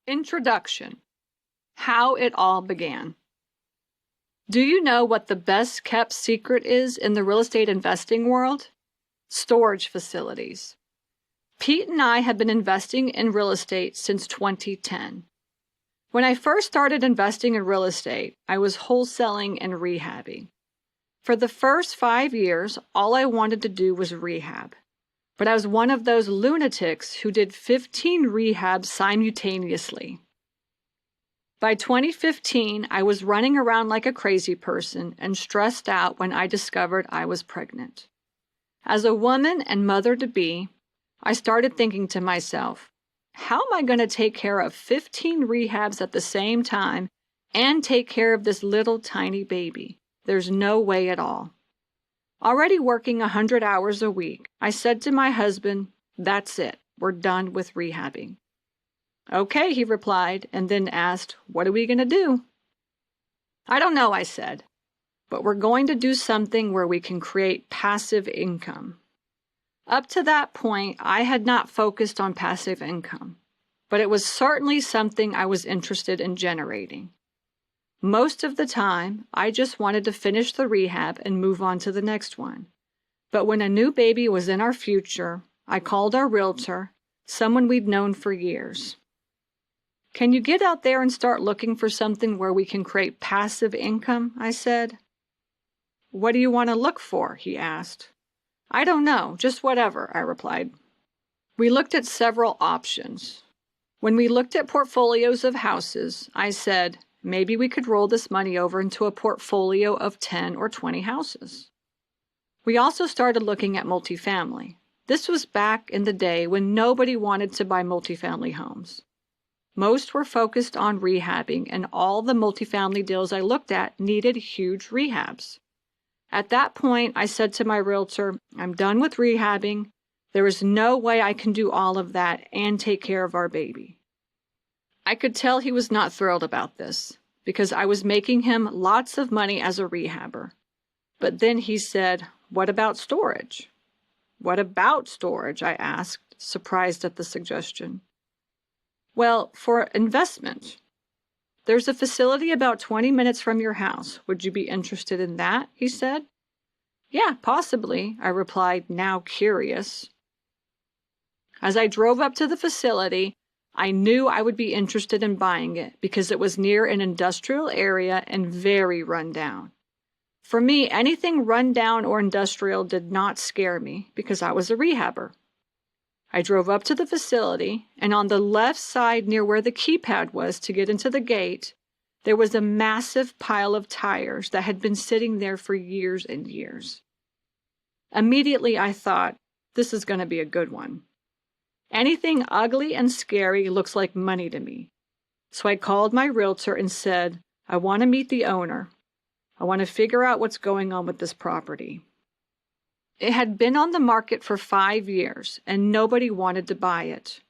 Introduction: How it all began. Do you know what the best kept secret is in the real estate investing world? Storage facilities. Pete and I have been investing in real estate since 2010. When I first started investing in real estate, I was wholesaling and rehabbing. For the first 5 years, all I wanted to do was rehab. But I was one of those lunatics who did 15 rehabs simultaneously. By 2015, I was running around like a crazy person and stressed out when I discovered I was pregnant. As a woman and mother-to-be, I started thinking to myself, how am I going to take care of 15 rehabs at the same time and take care of this little tiny baby? There's no way at all. Already working 100 hours a week, I said to my husband, that's it, we're done with rehabbing. Okay, he replied, and then asked, what are we going to do? I don't know, I said, but we're going to do something where we can create passive income. Up to that point, I had not focused on passive income, but it was certainly something I was interested in generating. Most of the time, I just wanted to finish the rehab and move on to the next one. But when a new baby was in our future, I called our realtor, someone we'd known for years. Can you get out there and start looking for something where we can create passive income? I said. What do you want to look for? He asked. I don't know, just whatever, I replied. We looked at several options. When we looked at portfolios of houses, I said, maybe we could roll this money over into a portfolio of 10 or 20 houses. We also started looking at multifamily. This was back in the day when nobody wanted to buy multifamily homes. Most were focused on rehabbing, and all the multifamily deals I looked at needed huge rehabs. At that point, I said to my realtor, I'm done with rehabbing. There is no way I can do all of that and take care of our baby. I could tell he was not thrilled about this, because I was making him lots of money as a rehabber. But then he said, what about storage? What about storage? I asked, surprised at the suggestion. Well, for investment. There's a facility about 20 minutes from your house. Would you be interested in that? He said. Yeah, possibly, I replied, now curious. As I drove up to the facility, I knew I would be interested in buying it because it was near an industrial area and very run down. For me, anything run down or industrial did not scare me because I was a rehabber. I drove up to the facility, and on the left side near where the keypad was to get into the gate, there was a massive pile of tires that had been sitting there for years and years. Immediately I thought, this is going to be a good one. Anything ugly and scary looks like money to me. So I called my realtor and said, I want to meet the owner. I want to figure out what's going on with this property. It had been on the market for 5 years, and nobody wanted to buy it.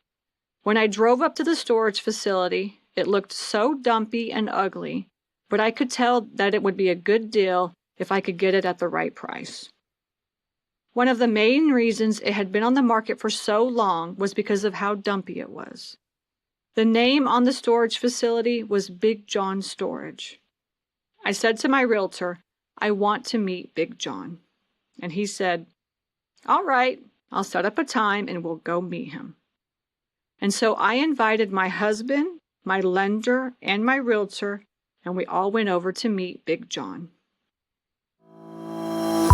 When I drove up to the storage facility, it looked so dumpy and ugly, but I could tell that it would be a good deal if I could get it at the right price. One of the main reasons it had been on the market for so long was because of how dumpy it was. The name on the storage facility was Big John Storage. I said to my realtor, I want to meet Big John. And he said, all right, I'll set up a time and we'll go meet him. And so I invited my husband, my lender, and my realtor, and we all went over to meet Big John.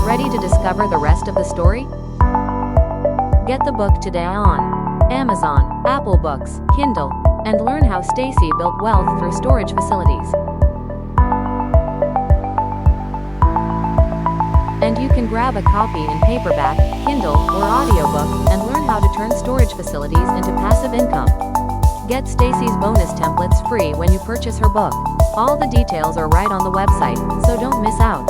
Ready to discover the rest of the story? Get the book today on Amazon, Apple Books, Kindle, and learn how Stacy built wealth through storage facilities. And you can grab a copy in paperback, Kindle, or audiobook and learn how to turn storage facilities into passive income. Get Stacy's bonus templates free when you purchase her book. All the details are right on the website, so don't miss out.